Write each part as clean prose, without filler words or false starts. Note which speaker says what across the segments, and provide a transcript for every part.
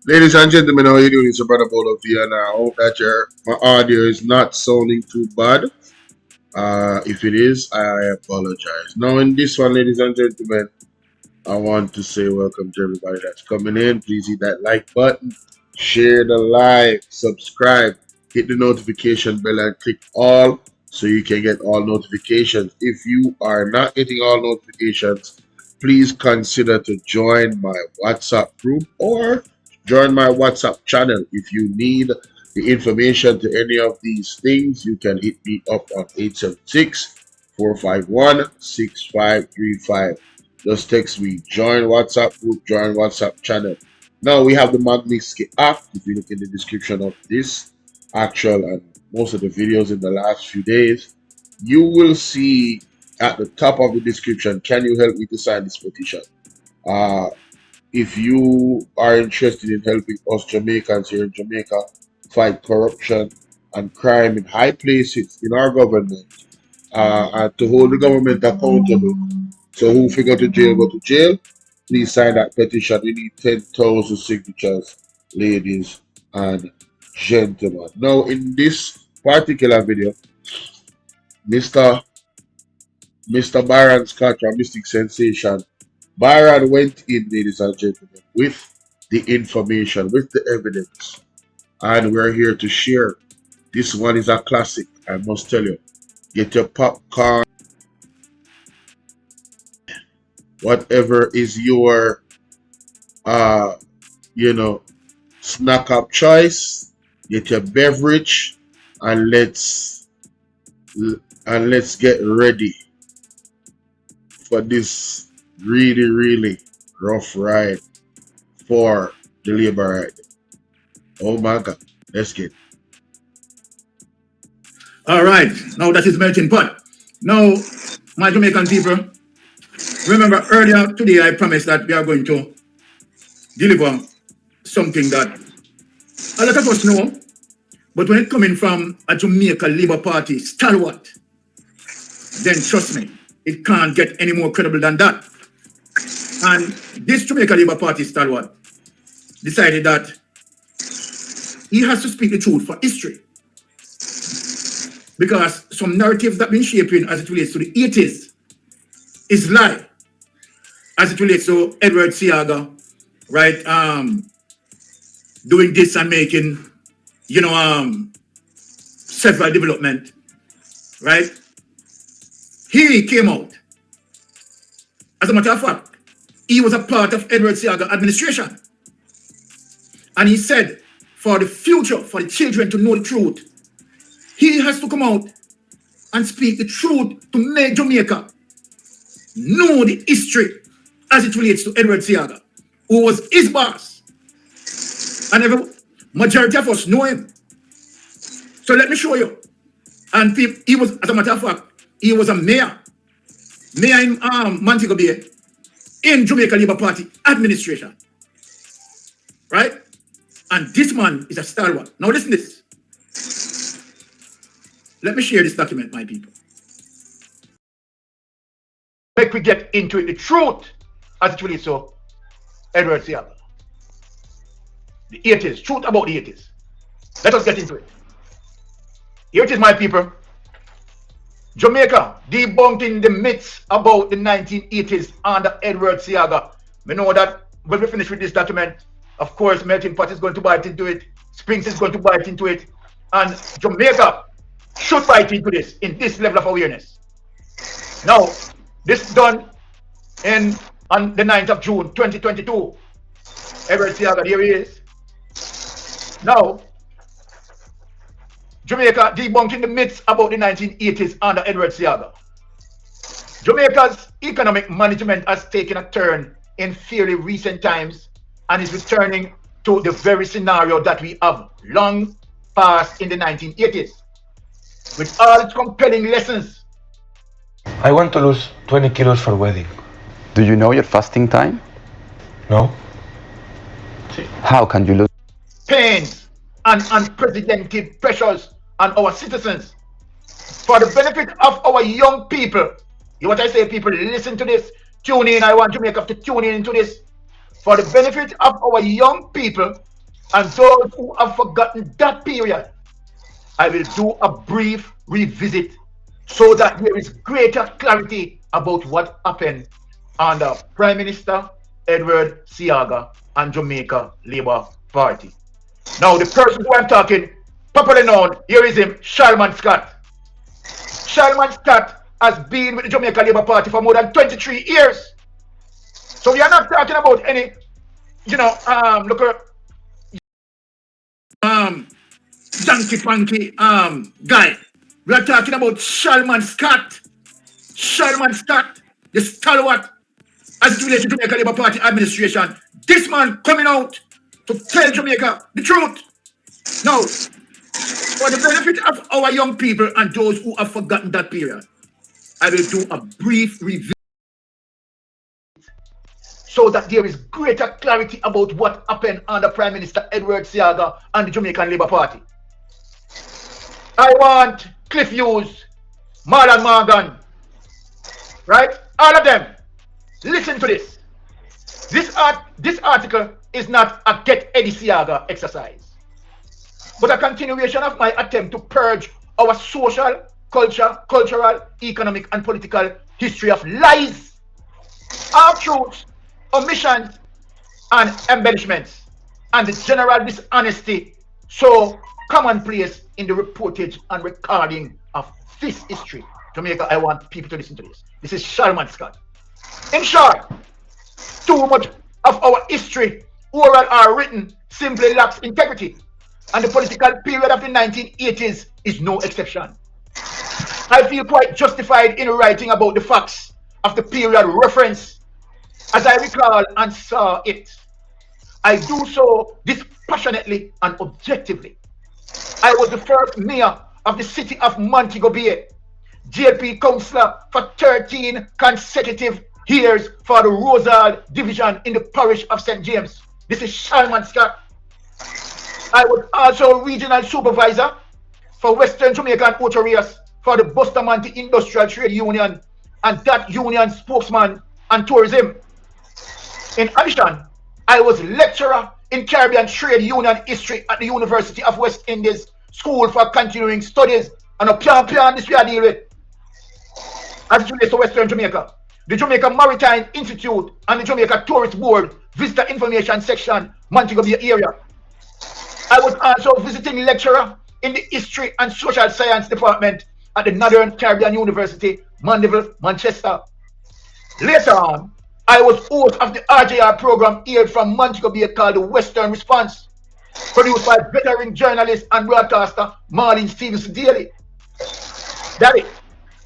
Speaker 1: Ladies and gentlemen, how are you doing? It's your brother Bolo here, and I hope that my audio is not sounding too bad. If it is, I apologize. Now, in this one, ladies and gentlemen, I want to say welcome to everybody that's coming in. Please hit that like button, share the live, subscribe, hit the notification bell, and click all so you can get all notifications. If you are not getting all notifications, please consider to join my WhatsApp group or join my WhatsApp channel. If you need the information to any of these things, you can hit me up on 876-451-6535. Just text me, join WhatsApp group, join WhatsApp channel. Now we have the MAGNITSKY app. If you look in the description of this actual and most of the videos in the last few days, you will see at the top of the description, can you help me to sign this petition? If you are interested in helping us Jamaicans here in Jamaica fight corruption and crime in high places in our government, and to hold the government accountable, so who figure to jail, go to jail. Please sign that petition. We need 10,000 signatures, ladies and gentlemen. Now, in this particular video, Mr. Byron Scott, our Mystic Sensation, Byron went in, ladies and gentlemen, with the information, with the evidence, and we're here to share. This one is a classic, I must tell you. Get your popcorn, whatever is your snack up choice. Get your beverage, and let's get ready for this really rough ride for the labor ride. Oh my God, let's get.
Speaker 2: All right, now that is melting pot. Now, my Jamaican people, remember earlier today I promised that we are going to deliver something that a lot of us know, but when it coming from a Jamaica Labour Party stalwart, then trust me, it can't get any more credible than that. And this Jamaica Labour Party stalwart decided that he has to speak the truth for history. Because some narratives that have been shaping as it relates to the 80s is lie. As it relates to Edward Seaga, right? Doing this and making, several development, right? He came out. As a matter of fact, he was a part of Edward Seaga administration. And he said, for the future, for the children to know the truth, he has to come out and speak the truth to make Jamaica know the history as it relates to Edward Seaga, who was his boss. And every majority of us know him. So let me show you. And he was, as a matter of fact, he was a mayor in Montego Bay in Jamaica Labour Party administration. Right? And this man is a stalwart. Now listen to this. Let me share this document, my people. Make we get into it, the truth as it relates to Edward Seaga. The 80s, truth about the 80s. Let us get into it. Here it is, my people. Jamaica debunking the myths about the 1980s under Edward Seaga. We know that when we finish with this document, of course, Melting Pot is going to bite into it. Springs is going to bite into it. And Jamaica should bite into this, in this level of awareness. Now, this done on the 9th of June, 2022. Edward Seaga, here he is. Now, Jamaica debunking the myths about the 1980s under Edward Seaga. Jamaica's economic management has taken a turn in fairly recent times and is returning to the very scenario that we have long passed in the 1980s. With all its compelling lessons.
Speaker 3: I want to lose 20 kilos for wedding.
Speaker 4: Do you know your fasting time?
Speaker 3: No.
Speaker 4: How can you lose?
Speaker 2: Pains and unprecedented pressures on our citizens. For the benefit of our young people. You know what I say, people? Listen to this. Tune in. I want Jamaica to tune in into this. For the benefit of our young people, And those who have forgotten that period, I will do a brief revisit so that there is greater clarity about what happened under Prime Minister Edward Seaga and Jamaica Labour Party. Now, the person who I'm talking, properly known, here is him, Shalman Scott. Shalman Scott has been with the Jamaica Labour Party for more than 23 years. So we are not talking about any, look at Yankee Funky guy. We are talking about Shalman Scott. Shalman Scott, the stalwart as it relates to Jamaica Labour Party administration. This man coming out to tell Jamaica the truth. Now, for the benefit of our young people and those who have forgotten that period, I will do a brief review so that there is greater clarity about what happened under Prime Minister Edward Seaga and the Jamaican Labour Party. I want Cliff Hughes, Marlon Morgan, right? All of them, listen to this. This article is not a Get Eddie Seaga exercise, but a continuation of my attempt to purge our social, cultural, economic, and political history of lies, half-truths, omissions, and embellishments, and the general dishonesty so commonplace in the reportage and recording of this history. Jamaica, I want people to listen to this. This is Shalman Scott. In short, too much of our history, oral or written, simply lacks integrity, and the political period of the 1980s is no exception. I feel quite justified in writing about the facts of the period reference as I recall and saw it. I do so dispassionately and objectively. I was the first mayor of the city of Montego Bay, JP councillor for 13 consecutive years for the Rosal division in the parish of St. James. This is Shalman Scott. I was also regional supervisor for Western Jamaican Auto for the Bustamante Industrial Trade Union and that union spokesman and tourism. In addition, I was lecturer in Caribbean Trade Union history at the University of West Indies School for Continuing Studies, and a plan this we are dealing with. As it relates to Western Jamaica, the Jamaica Maritime Institute and the Jamaica Tourist Board Visitor Information Section, Montego Bay area. I was also visiting lecturer in the History and Social Science Department at the Northern Caribbean University, Mandeville, Manchester. Later on, I was host of the RJR program aired from Montego Bay called the Western Response, produced by veteran journalist and broadcaster Marlene Stevenson Daly. Daddy,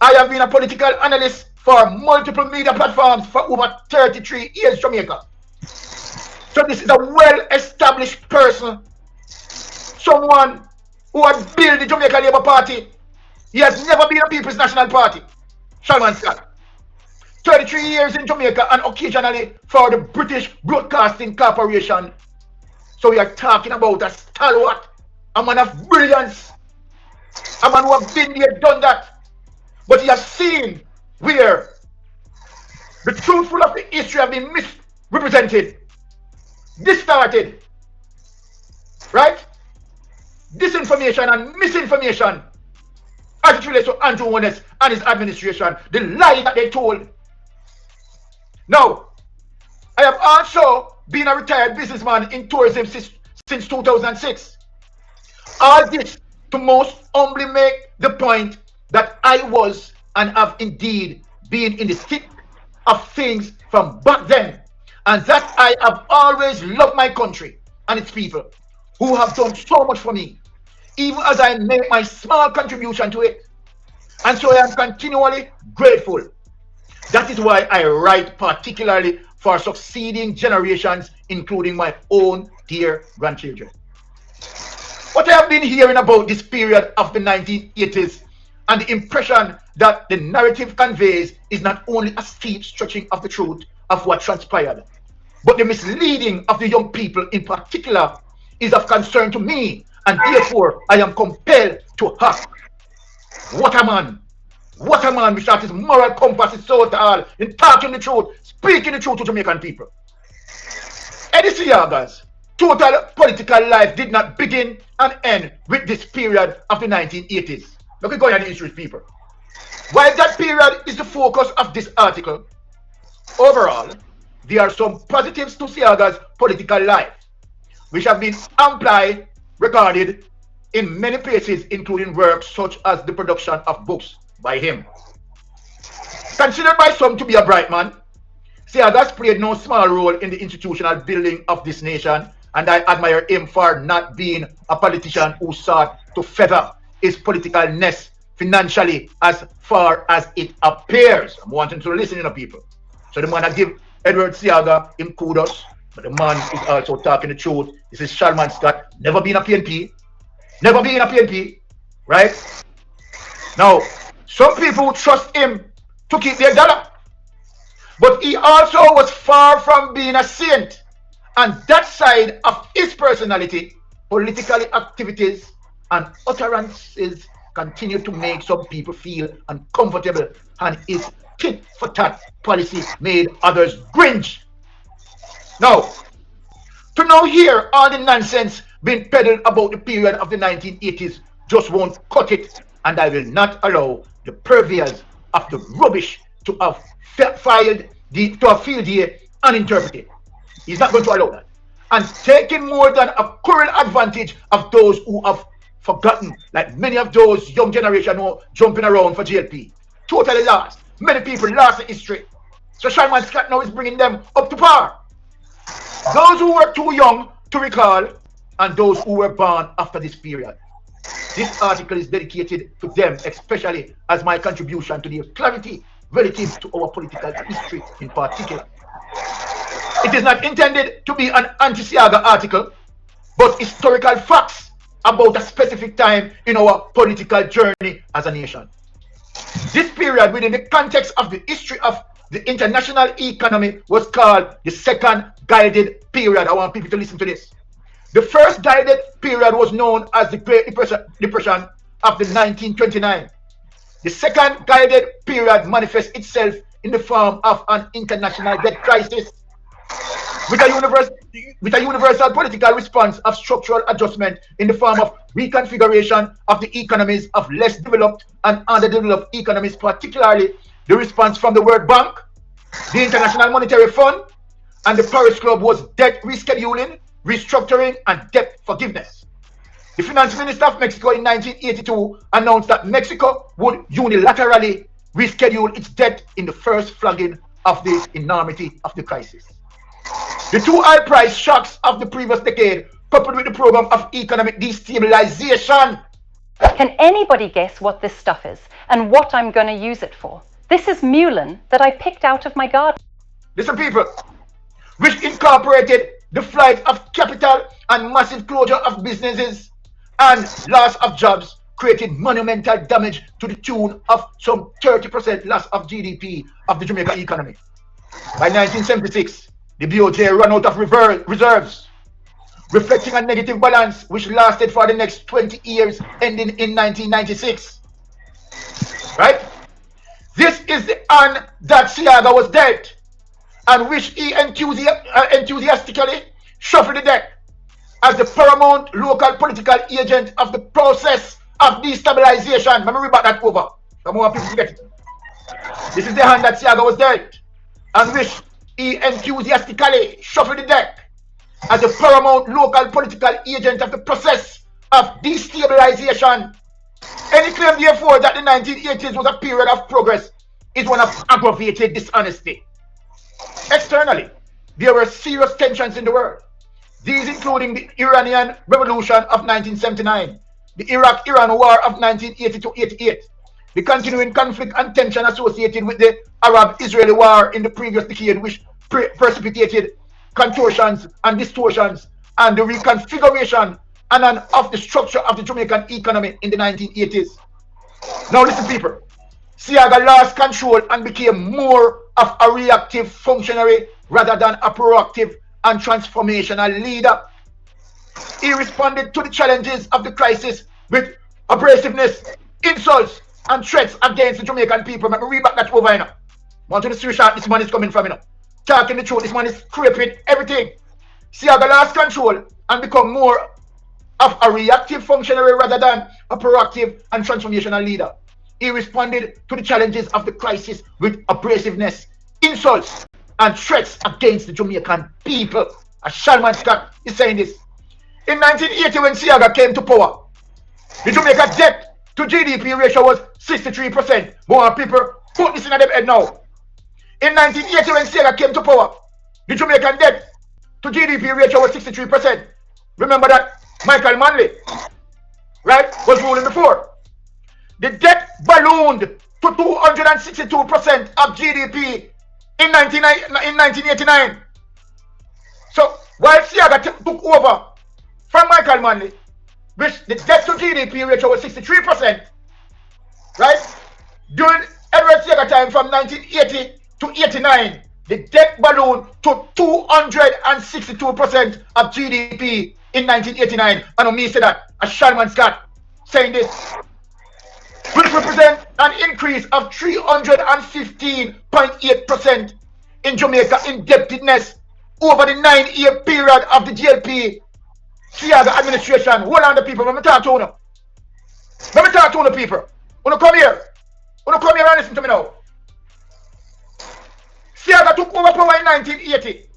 Speaker 2: I have been a political analyst for multiple media platforms for over 33 years, Jamaica. So this is a well-established person, someone who had built the Jamaica Labour Party. He has never been a People's National Party. Shalman Scott. 33 years in Jamaica and occasionally for the British Broadcasting Corporation. So we are talking about a stalwart, a man of brilliance, a man who has been there, done that. But he has seen where the truthful of the history have been misrepresented, distorted, right? Disinformation and misinformation as it relates to Andrew Holness and his administration, the lie that they told. Now, I have also been a retired businessman in tourism since 2006. All this to most humbly make the point that I was and have indeed been in the thick of things from back then, and that I have always loved my country and its people who have done so much for me, even as I make my small contribution to it. And so I am continually grateful. That is why I write particularly for succeeding generations, including my own dear grandchildren. What I have been hearing about this period of the 1980s and the impression that the narrative conveys is not only a steep stretching of the truth of what transpired, but the misleading of the young people in particular is of concern to me, and therefore I am compelled to act. What a man! What a man, which that his moral compass is so tall in talking the truth, speaking the truth to Jamaican people. Eddie Seaga's total political life did not begin and end with this period of the 1980s. Look at going on the history, people. While that period is the focus of this article, overall, there are some positives to Siaga's political life, which have been amply recorded in many places, including works such as the production of books by him. Considered by some to be a bright man, Siaga's played no small role in the institutional building of this nation, and I admire him for not being a politician who sought to feather his political nest financially as far as it appears. I'm wanting to listen to people. So the man I give Edward Siaga him kudos, but the man is also talking the truth. This is Shalman Scott, never been a PNP, never been a PNP, right? Now, some people trust him to keep their dollar, but he also was far from being a saint. And that side of his personality, political activities and utterances continue to make some people feel uncomfortable, and his tit for tat policy made others cringe. Now, to now hear all the nonsense being peddled about the period of the 1980s just won't cut it, and I will not allow the purveyors of the rubbish to have filed here uninterpreted. He's not going to allow that. And taking more than a current advantage of those who have forgotten, like many of those young generation who are jumping around for JLP. Totally lost. Many people lost the history. So Shalman Scott now is bringing them up to par. Those who were too young to recall, and those who were born after this period. This article is dedicated to them, especially as my contribution to their clarity relative to our political history in particular. It is not intended to be an anti-Siaga article, but historical facts about a specific time in our political journey as a nation. This period within the context of the history of the international economy was called the second guided period. I want people to listen to this. The first guided period was known as the Great Depression of the 1929. The second guided period manifests itself in the form of an international debt crisis with a universal political response of structural adjustment in the form of reconfiguration of the economies of less developed and underdeveloped economies, particularly the response from the World Bank, the International Monetary Fund, and the Paris Club was debt rescheduling, restructuring, and debt forgiveness. The finance minister of Mexico in 1982 announced that Mexico would unilaterally reschedule its debt in the first flagging of the enormity of the crisis. The two high price shocks of the previous decade, coupled with the program of economic destabilization.
Speaker 5: Can anybody guess what this stuff is and what I'm going to use it for? This is mullein that I picked out of my garden.
Speaker 2: Listen, people, which incorporated the flight of capital and massive closure of businesses and loss of jobs, created monumental damage to the tune of some 30% loss of GDP of the Jamaica economy. By 1976, the BOJ ran out of reserves, reflecting a negative balance which lasted for the next 20 years, ending in 1996. Right? This is the hand that Siaga was dealt, and which he enthusiastically shuffled the deck as the paramount local political agent of the process of destabilization. Let me read back that over. I want people to get it. This is the hand that Siaga was dealt, and which he enthusiastically shuffled the deck as the paramount local political agent of the process of destabilization. Any claim, therefore, that the 1980s was a period of progress is one of aggravated dishonesty. Externally, there were serious tensions in the world. These including the Iranian Revolution of 1979, the Iraq-Iran War of 1980-88, the continuing conflict and tension associated with the Arab-Israeli War in the previous decade, which precipitated contortions and distortions and the reconfiguration of the structure of the Jamaican economy in the 1980s. Now listen, people. Siaga lost control and became more of a reactive functionary rather than a proactive and transformational leader. He responded to the challenges of the crisis with abrasiveness, insults, and threats against the Jamaican people. Let me read back that over here. Want to see shot this man is coming from, Talking the truth, this man is scraping everything. Siaga lost control and become more of a reactive functionary rather than a proactive and transformational leader. He responded to the challenges of the crisis with abrasiveness, insults, and threats against the Jamaican people. As Shalman Scott is saying this. In 1980, when Siaga came to power, the Jamaica debt to GDP ratio was 63%. More people put this in their head now. In 1980, when Siaga came to power, the Jamaican debt to GDP ratio was 63%. Remember that Michael Manley, right, was ruling before. The debt ballooned to 262% of GDP in 1989. So while Siaga took over from Michael Manley, which the debt to GDP ratio was 63%, right? During Edward Siaga time from 1980 to 89, the debt ballooned to 262% of GDP in 1989. And me say that, as Shalman Scott saying this, which represent an increase of 315.8% in Jamaica indebtedness over the 9-year period of the GLP Siaga administration. Hold on the people, let me talk to you. Let me talk to you people. Wanna come here? Wanna come here and listen to me now? Siaga took over power in 1980.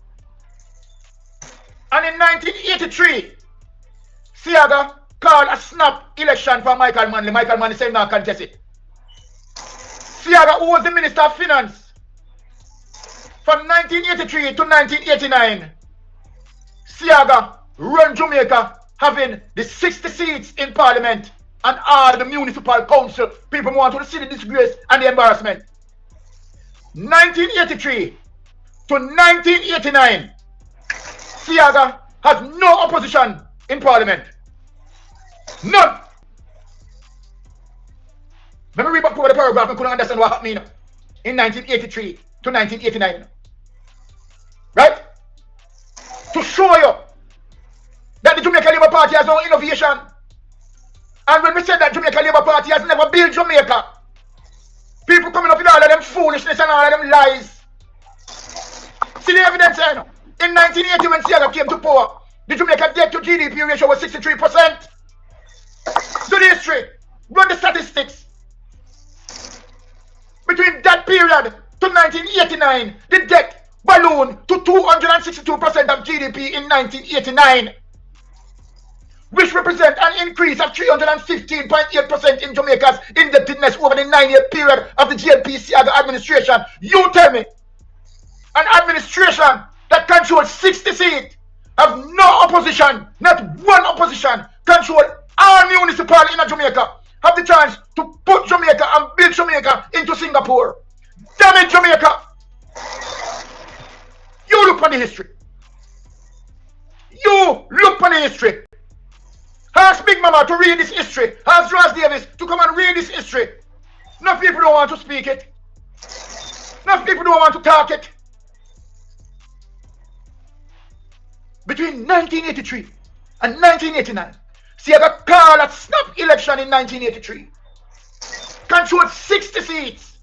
Speaker 2: And in 1983, Siaga called a snap election for Michael Manley. Michael Manley said now contest it. Siaga, who was the Minister of Finance from 1983 to 1989, Siaga run Jamaica having the 60 seats in Parliament and all the municipal council. People want to see the disgrace and the embarrassment. 1983 to 1989, Siaga has no opposition in Parliament. None. Let me read back over the paragraph and couldn't understand what happened in 1983 to 1989. Right? To show you that the Jamaica Labour Party has no innovation. And when we said that Jamaica Labour Party has never built Jamaica, people coming up with all of them foolishness and all of them lies. See the evidence here. In 1980 when Siaga came to power, the Jamaica debt to GDP ratio was 63%. Do the history. Run the statistics. Between that period to 1989, the debt ballooned to 262% of GDP in 1989, which represents an increase of 315.8% in Jamaica's indebtedness over the 9-year period of the GLP Siaga administration. You tell me, an administration that controls 60 seats, have no opposition, not one opposition, control all municipalities in Jamaica, have the chance to put Jamaica and build Jamaica into Singapore. Damn it, Jamaica! You look on the history. You look on the history. Ask Big Mama to read this history. Ask Ross Davis to come and read this history. Enough people don't want to speak it. Enough people don't want to talk it. Between 1983 and 1989, Siaga called a snap election in 1983. Controlled 60 seats.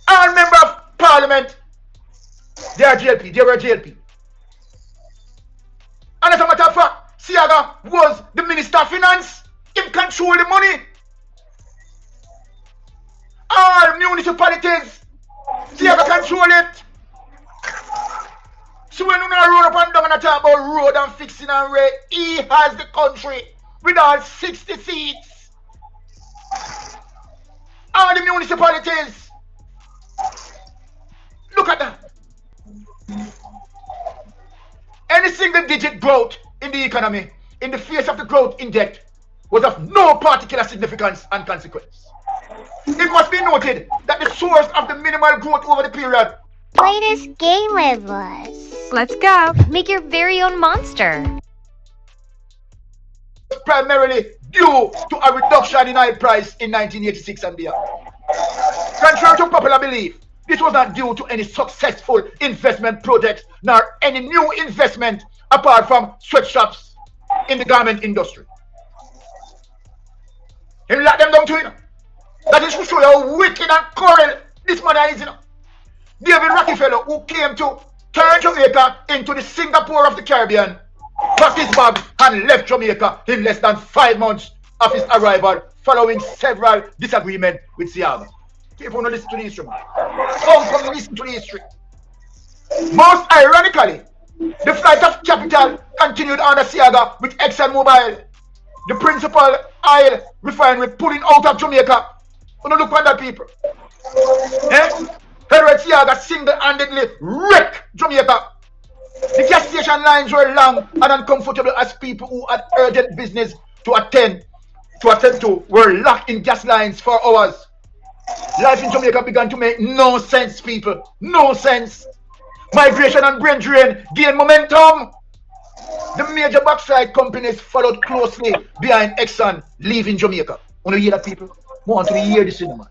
Speaker 2: All members of Parliament, they are JLP. They were JLP. And as a matter of fact, Siaga was the Minister of Finance. He controlled the money. All municipalities, Siaga control it. So when you roll up and down and talk about road and fixing and rail, he has the country with all 60 seats. All the municipalities. Look at that. Any single digit growth in the economy, in the face of the growth in debt, was of no particular significance and consequence. It must be noted that the source of the minimal growth over the period.
Speaker 6: Play this game with us.
Speaker 7: Let's go.
Speaker 6: Make your very own monster.
Speaker 2: Primarily due to a reduction in oil price in 1986 and beyond. Contrary to popular belief, this was not due to any successful investment projects nor any new investment apart from sweatshops in the garment industry. He locked them down to it. That is to show you how wicked and cruel this man is. David Rockefeller, who came to turn Jamaica into the Singapore of the Caribbean, packed his bag and left Jamaica in less than 5 months of his arrival, following several disagreements with Siaga. People don't listen to the history, man. Some come listen to the history. Most ironically, the flight of capital continued under Siaga with ExxonMobil, the principal oil refinery, pulling out of Jamaica. Don't look at that, people. Edward Siaga single-handedly wrecked Jamaica. The gas station lines were long and uncomfortable as people who had urgent business to attend to were locked in gas lines for hours. Life in Jamaica began to make no sense, people. No sense. Migration and brain drain gained momentum. The major backside companies followed closely behind Exxon leaving Jamaica. Want to hear that, people? Want to hear this, man.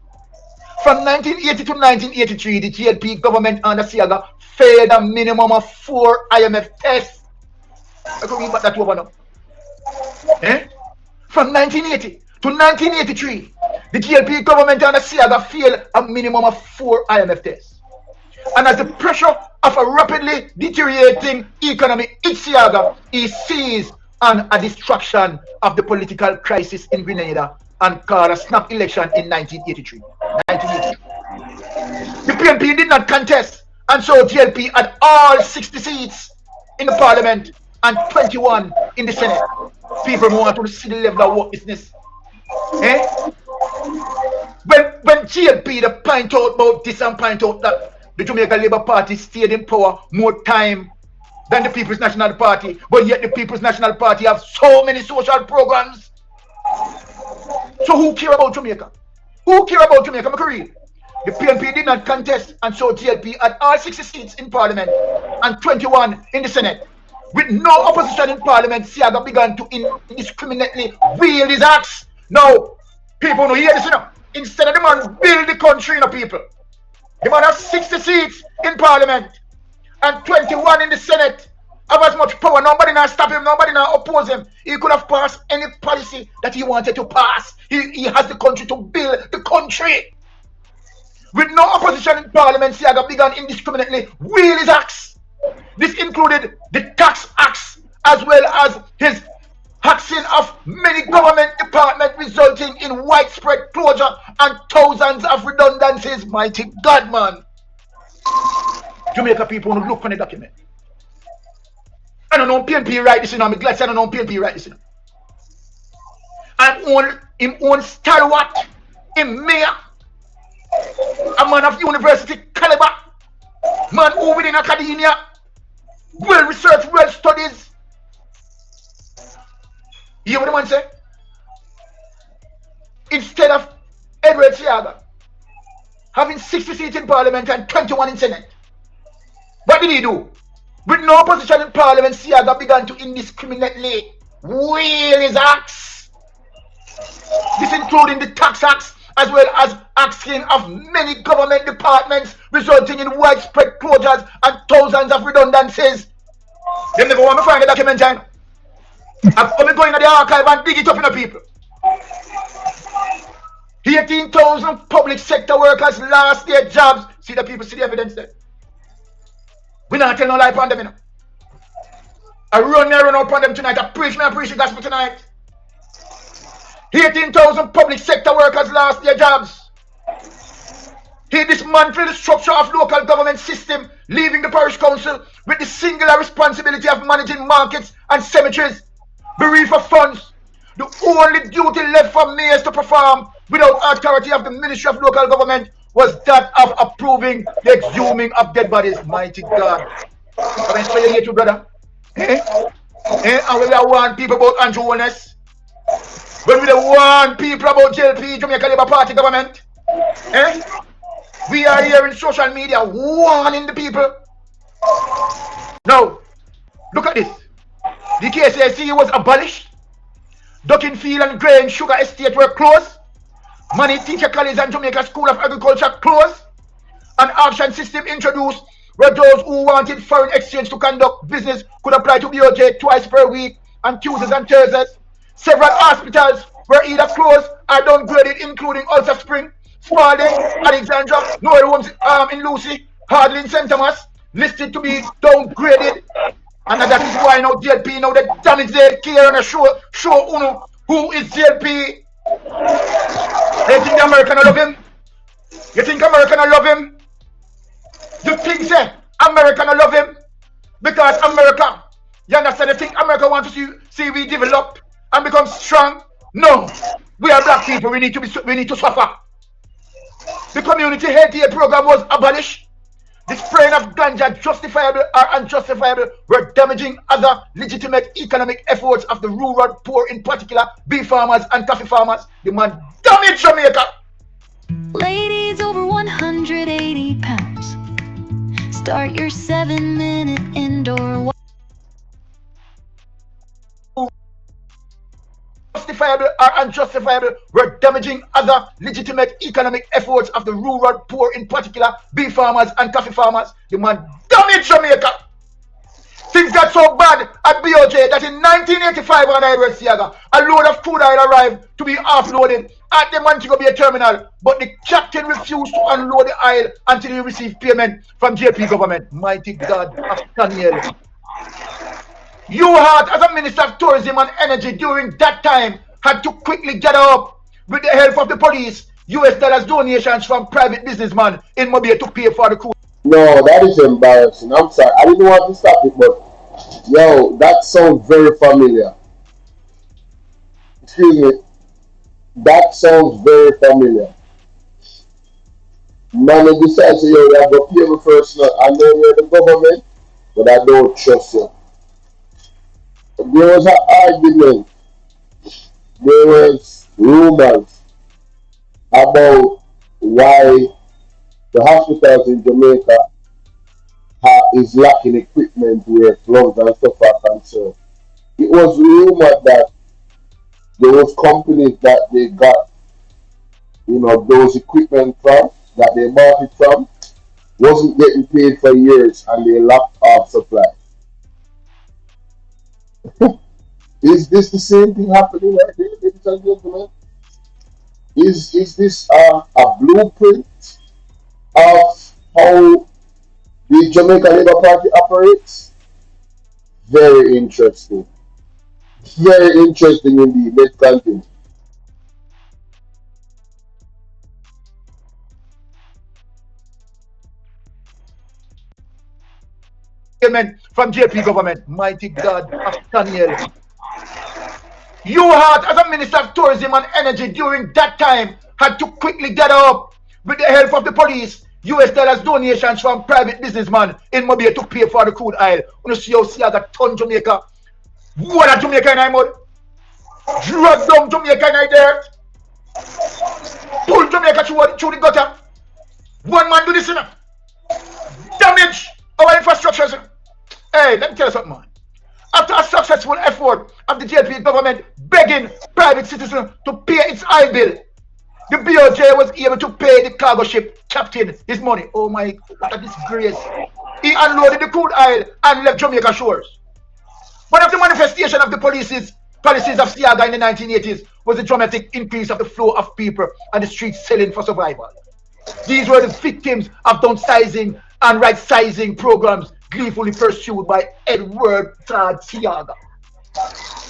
Speaker 2: From 1980 to 1983, the JLP government under Siaga failed a minimum of 4 IMF tests. I can read back that over now. From 1980 to 1983, the JLP government under Siaga failed a minimum of 4 IMF tests. And as the pressure of a rapidly deteriorating economy hit Siaga, he seized on a distraction of the political crisis in Grenada and called a snap election in 1983. The PNP did not contest, and so JLP had all 60 seats in the parliament and 21 in the Senate. People want to see the level of work business. When JLP they point out about this and point out that the Jamaica Labour Party stayed in power more time than the People's National Party, but yet the People's National Party have so many social programs. So who care about Jamaica? Who care about Jamaica? I'm read. The PNP did not contest, and so JLP had all 60 seats in Parliament and 21 in the Senate. With no opposition in Parliament, Siaga began to indiscriminately wield his axe. Now, people don't hear this, you know. Instead of the man build the country, you know, people. The man has 60 seats in Parliament and 21 in the Senate. Have as much power. Nobody now stop him. Nobody now oppose him. He could have passed any policy that he wanted to pass. He has the country to build the country. With no opposition in Parliament, Siaga began indiscriminately wield his axe. This included the tax axe as well as his axing of many government departments, resulting in widespread closure and thousands of redundancies. Mighty God, man. Jamaica people want to look on the document. I don't know PNP write this, you know. I'm glad I don't know PNP write this, you know. And him own stalwart, him mayor, a man of university caliber, man who within academia, well researched, well studies. You hear what the man say? Instead of Edward Siaga having 60 seats in Parliament and 21 in Senate, what did he do? With no opposition in Parliament, Siaga began to indiscriminately wield his axe. This including the tax axe as well as axing of many government departments, resulting in widespread closures and thousands of redundancies. They never want me to find the document, time. I'm going to the archive and dig it up in the people. 18,000 public sector workers lost their jobs. See the people, see the evidence there. We not tell no lie upon them, you know. I run out upon them tonight. I preach the gospel tonight. 18,000 public sector workers lost their jobs. He dismantled the structure of local government system, leaving the parish council with the singular responsibility of managing markets and cemeteries, bereaved of funds. The only duty left for mayors to perform without authority of the Ministry of Local Government was that of approving the exhuming of dead bodies. Mighty God. Come and say you, brother. And we don't want people about Andrew Wellness. When we don't want people about JLP, Jamaica Labour Party government. We are here in social media warning the people. Now, look at this. The KCSE was abolished. Duckingfield and Grain Sugar Estate were closed. Many teacher colleges and Jamaica School of Agriculture closed. An auction system introduced where those who wanted foreign exchange to conduct business could apply to BOJ twice per week on Tuesdays and Thursdays. Several hospitals were either closed or downgraded, including Ulster Spring, Spalding, Alexandra, Noel Homes in Lucy, Hardly in St. Thomas, listed to be downgraded. And that is why now JLP now they damage their care and show Uno who is JLP. You think the American will love him? You think American will love him? You think say American will love him? Because America, you understand? You think America wants to see we develop and become strong? No. We are black people, we need to suffer. The community health care program was abolished. The spraying of ganja, justifiable or unjustifiable, were damaging other legitimate economic efforts of the rural poor, in particular beef farmers and coffee farmers. The man damaged Jamaica.
Speaker 7: Ladies over 180 pounds, start your 7-minute indoor walk.
Speaker 2: Justifiable or unjustifiable, were damaging other legitimate economic efforts of the rural poor, in particular beef farmers and coffee farmers. The man damaged Jamaica. Things got so bad at BOJ that in 1985 on Edward Siaga, a load of crude oil arrived to be offloaded at the Montego Bay terminal, but the captain refused to unload the oil until he received payment from JP government. Mighty God of Daniel. Hart, as a Minister of Tourism and Energy during that time, had to quickly gather up with the help of the police US dollars donations from private businessmen in Mobile to pay for the crude.
Speaker 1: No, that is embarrassing. I'm sorry. I didn't want to stop it, but yo, that sounds very familiar. Excuse me. That sounds very familiar. Man, they decide to, yo, I go pay me first. I know you're the government, but I don't trust you. There was an argument. There was rumors about why the hospitals in Jamaica is lacking equipment where gloves and stuff are concerned. It was rumored that there was companies that they got, those equipment from, that they bought it from, wasn't getting paid for years and they locked off supply. Is this the same thing happening right here, ladies and gentlemen? Is this a blueprint of how the Jamaica Labour Party operates? Very interesting. Very interesting indeed. Let's continue.
Speaker 2: From JP government. Mighty God of Daniel. Hart, as a Minister of Tourism and Energy during that time, had to quickly gather up with the help of the police US dollars donations from private businessmen in Mobile to pay for the crude oil. You see how Siaga turn Jamaica. What a Jamaica in mud. Drag down Jamaica in dirt. Pull Jamaica through the gutter. One man do this, damage our infrastructure. Hey, let me tell you something, man. After a successful effort of the JP government begging private citizens to pay its oil bill, the BOJ was able to pay the cargo ship captain his money. Oh my, what a disgrace. He unloaded the crude oil and left Jamaica shores. One of the manifestations of the policies of Siaga in the 1980s was the dramatic increase of the flow of people on the streets selling for survival. These were the victims of downsizing and right-sizing programs gleefully pursued by Edward Siaga.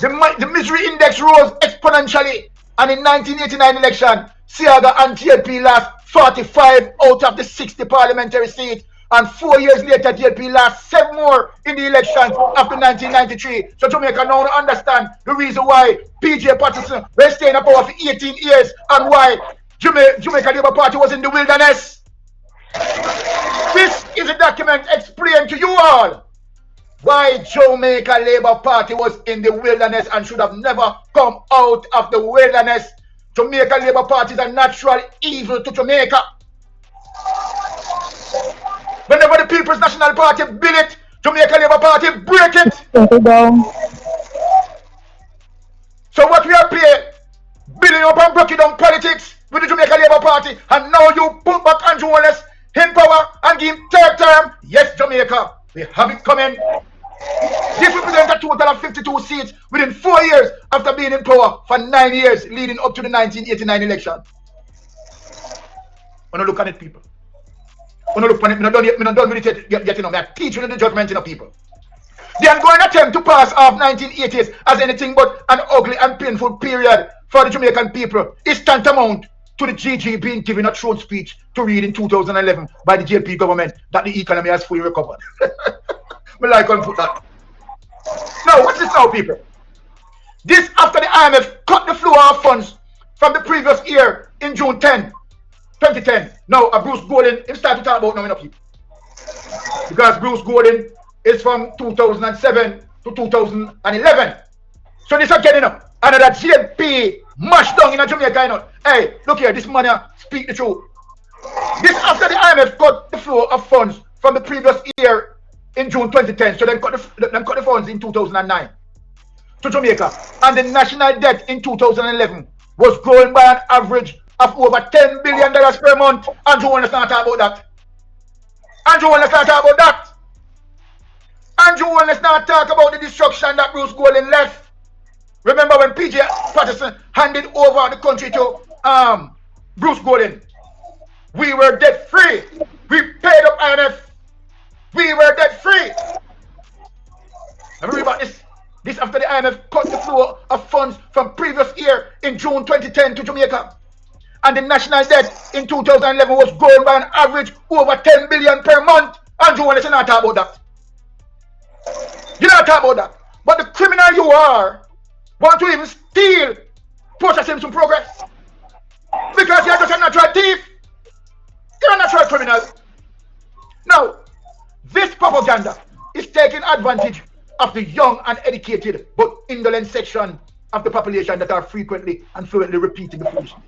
Speaker 2: The misery index rose exponentially, and in 1989 election, Siaga and JLP lost 45 out of the 60 parliamentary seats, and 4 years later, JLP lost 7 more in the elections after 1993. So Jamaica now understand the reason why PJ Patterson was staying in power for 18 years and why Jamaica Labour Party was in the wilderness. This is a document explained to you all why Jamaica Labour Party was in the wilderness and should have never come out of the wilderness. Jamaica Labour Party is a natural evil to Jamaica. Whenever the People's National Party build it, Jamaica Labour Party break it. So what we are paying, building up and breaking down politics with the Jamaica Labour Party, and now you put back Andrew Wallace in power and give him third term. Yes, Jamaica, we have it coming. This represents a total of 52 seats within 4 years after being in power for 9 years leading up to the 1989 election. When I look at it, people. When I look at it, I'm not done with it yet, I teach you the judgment in the people. The ongoing attempt to pass off 1980s as anything but an ugly and painful period for the Jamaican people is tantamount to the GG being given a throne speech to read in 2011 by the JLP government that the economy has fully recovered. Me like and put that. Now, what's this now, people? This after the IMF cut the flow of funds from the previous year in June 10, 2010. Now, Bruce Gordon, he started to talk about now, people. Because Bruce Gordon is from 2007 to 2011. So this again, another JLP mashed down in a Jamaica, Hey, look here, this man speak the truth. This after the IMF cut the flow of funds from the previous year in June 2010. So then cut the funds in 2009 to Jamaica. And the national debt in 2011 was growing by an average of over $10 billion per month. Andrew want to start talk about that. Andrew want to start talk about that. Andrew want to start talk about the destruction that Bruce Gordon left. Remember when PJ Patterson handed over the country to Bruce Gordon? We were debt free. We paid up IMF. We were debt free. Remember about this? This after the IMF cut the flow of funds from previous year in June 2010 to Jamaica. And the national debt in 2011 was growing by an average over 10 billion per month. Andrew want to not talk about that. You don't talk about that. But the criminal you are want to even steal Portia Simpson progress. Because you're just a natural thief. You're a natural criminal. Now, this propaganda is taking advantage of the young and educated but indolent section of the population that are frequently and fluently repeating the foolishness.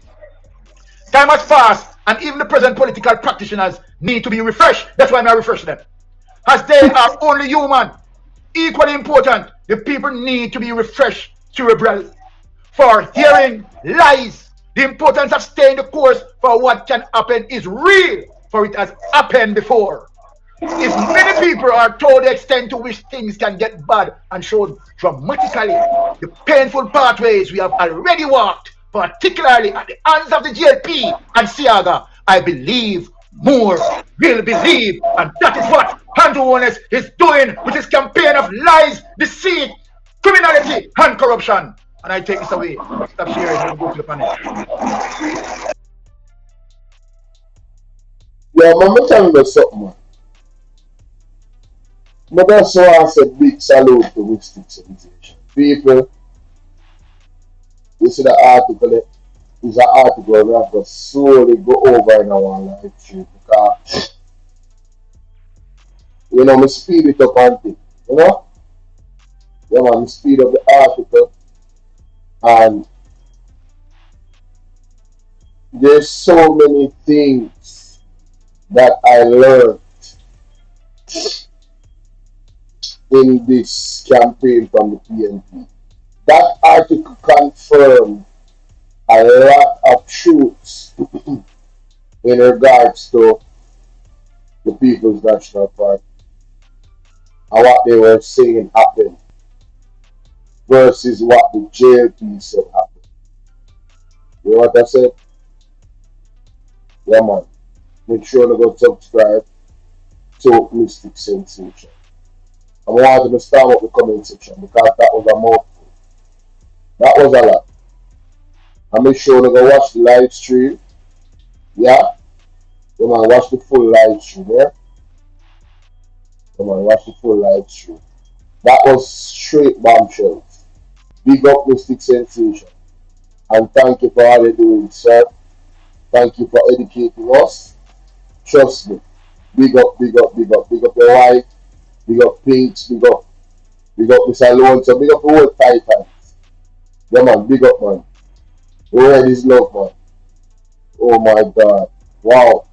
Speaker 2: Time has passed, and even the present political practitioners need to be refreshed. That's why I refresh them. As they are only human, equally important, the people need to be refreshed cerebrally. For hearing lies, the importance of staying the course for what can happen is real, for it has happened before. If many people are told the extent to which things can get bad and shown dramatically the painful pathways we have already walked, particularly at the hands of the JLP and Siaga, I believe more will believe, and that is what Andrew Holness is doing with his campaign of lies, deceit, criminality, and corruption. And I take this away. Stop sharing and go to the panel.
Speaker 1: Yeah, man, I'm telling you something, man. But that's why I said big salute to Mystic Sensation. People, you see the article, it's an article we have to slowly go over in our live stream because, you know, me speed it up and thing, you know? Yeah, man, me speed up the article and there's so many things that I learned in this campaign from the PNP. That article confirmed a lot of truths in regards to the People's National Party and what they were saying happened versus what the JLP said happened. You know what I said? Yeah, man. Make sure to go subscribe to Mystic Sensation. I wanted to start up the comment section because that was a mouthful. That was a lot. And make sure to go watch the live stream. Yeah? Come on, watch the full live stream, yeah? Come on, watch the full live stream. That was straight bombshells. Big up Mystic Sensation. And thank you for all you're doing, sir. Thank you for educating us. Trust me. Big up, big up, big up. Big up your wife. Big up Pinks. Big up Mr. Alonso. Big up the whole Titans. Yeah, man. Big up, man. The word is love, man. Oh, my God. Wow.